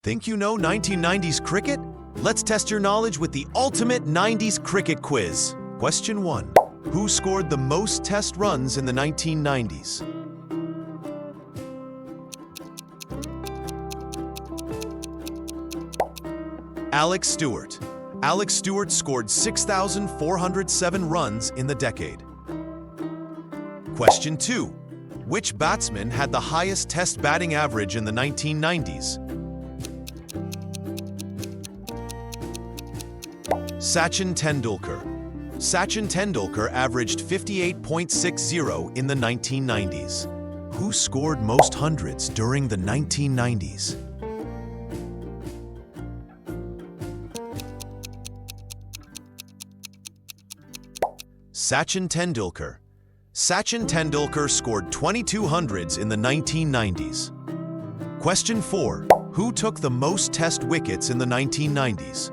Think you know 1990s cricket? Let's test your knowledge with the ultimate 90s cricket quiz. Question 1. Who scored the most test runs in the 1990s? Alec Stewart. Alec Stewart scored 6,407 runs in the decade. Question 2. Which batsman had the highest test batting average in the 1990s? Sachin Tendulkar. Sachin Tendulkar averaged 58.60 in the 1990s. Who scored most hundreds during the 1990s? Sachin Tendulkar. Sachin Tendulkar scored 22 hundreds in the 1990s. Question 4. Who took the most test wickets in the 1990s?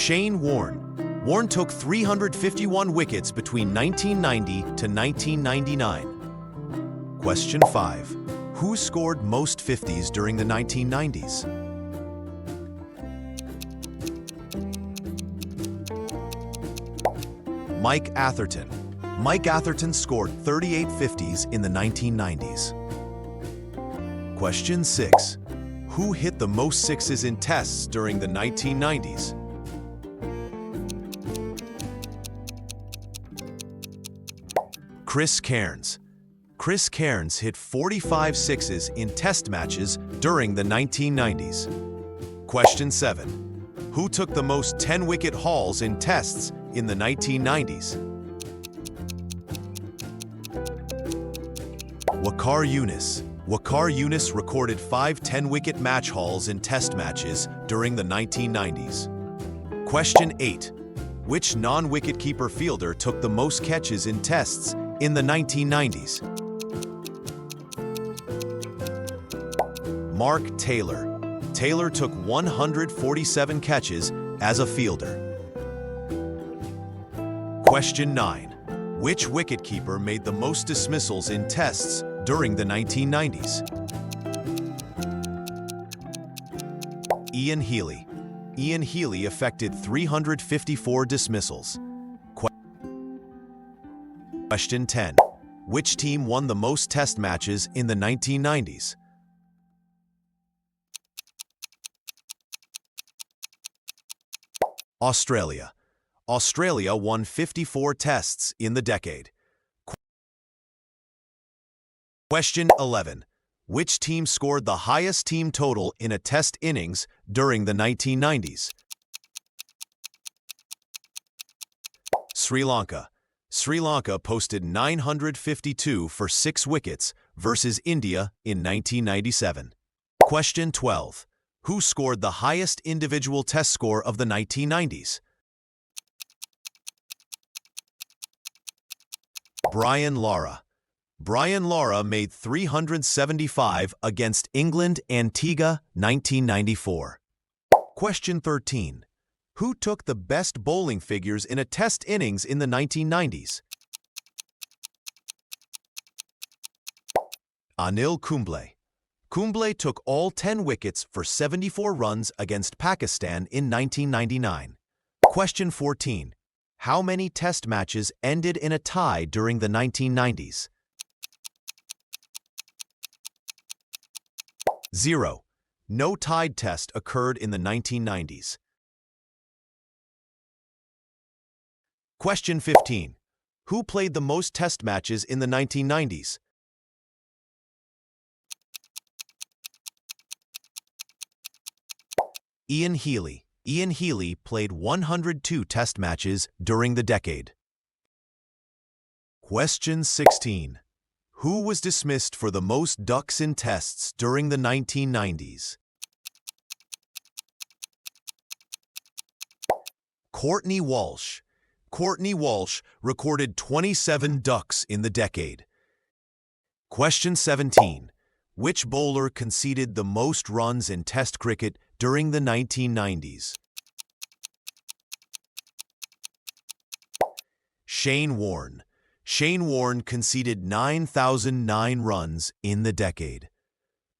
Shane Warne. Warne took 351 wickets between 1990 to 1999. Question 5. Who scored most 50s during the 1990s? Mike Atherton. Mike Atherton scored 38 50s in the 1990s. Question 6. Who hit the most sixes in tests during the 1990s? Chris Cairns. Chris Cairns hit 45 sixes in test matches during the 1990s. Question 7. Who took the most 10-wicket hauls in tests in the 1990s? Waqar Younis. Waqar Younis recorded 5 10-wicket match hauls in test matches during the 1990s. Question 8. Which non-wicketkeeper fielder took the most catches in tests in the 1990s? Mark Taylor. Taylor took 147 catches as a fielder. Question 9. Which wicketkeeper made the most dismissals in tests during the 1990s? Ian Healy. Ian Healy effected 354 dismissals. Question 10. Which team won the most test matches in the 1990s? Australia. Australia won 54 tests in the decade. Question 11. Which team scored the highest team total in a test innings during the 1990s? Sri Lanka. Sri Lanka posted 952 for 6 wickets versus India in 1997. Question 12. Who scored the highest individual test score of the 1990s? Brian Lara. Brian Lara made 375 against England Antigua 1994. Question 13. Who took the best bowling figures in a test innings in the 1990s? Anil Kumble. Kumble took all 10 wickets for 74 runs against Pakistan in 1999. Question 14. How many test matches ended in a tie during the 1990s? 0. No tied test occurred in the 1990s. Question 15. Who played the most test matches in the 1990s? Ian Healy. Ian Healy played 102 test matches during the decade. Question 16. Who was dismissed for the most ducks in tests during the 1990s? Courtney Walsh. Courtney Walsh recorded 27 ducks in the decade. Question 17. Which bowler conceded the most runs in Test cricket during the 1990s? Shane Warne. Shane Warne conceded 9,009 runs in the decade.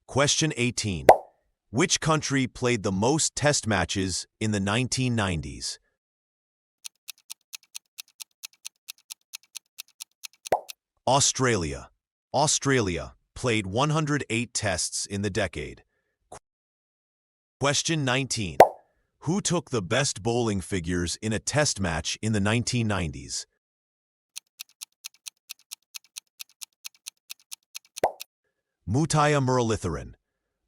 Question 18. Which country played the most test matches in the 1990s? Australia. Australia played 108 tests in the decade. Question 19. Who took the best bowling figures in a test match in the 1990s? Muttiah Muralitharan.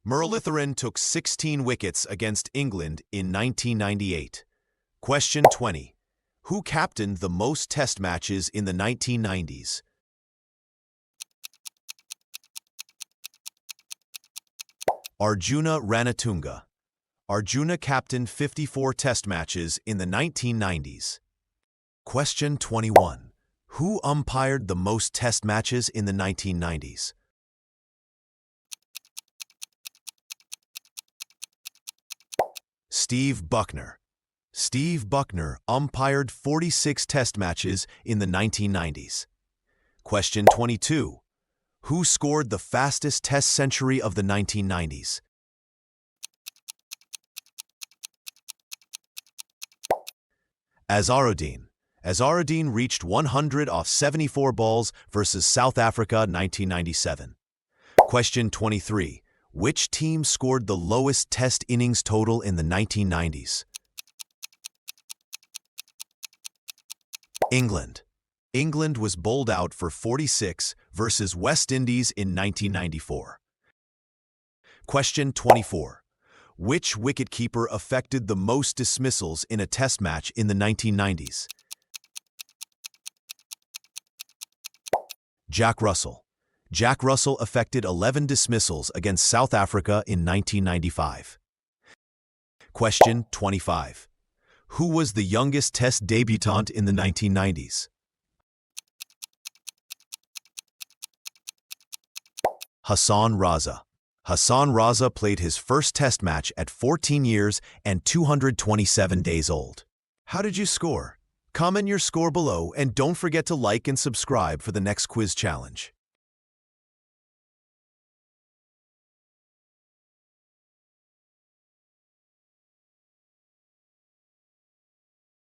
Muralitharan took 16 wickets against England in 1998. Question 20. Who captained the most test matches in the 1990s? Arjuna Ranatunga. Arjuna captained 54 test matches in the 1990s. Question 21. Who umpired the most test matches in the 1990s? Steve Buckner. Steve Buckner umpired 46 test matches in the 1990s. Question 22. Who scored the fastest test century of the 1990s? Azharuddin. Azharuddin reached 100 off 74 balls versus South Africa 1997. Question 23. Which team scored the lowest test innings total in the 1990s? England. England was bowled out for 46 versus West Indies in 1994. Question 24. Which wicketkeeper affected the most dismissals in a test match in the 1990s? Jack Russell. Jack Russell affected 11 dismissals against South Africa in 1995. Question 25. Who was the youngest test debutant in the 1990s? Hassan Raza. Hassan Raza played his first test match at 14 years and 227 days old. How did you score? Comment your score below and don't forget to like and subscribe for the next quiz challenge.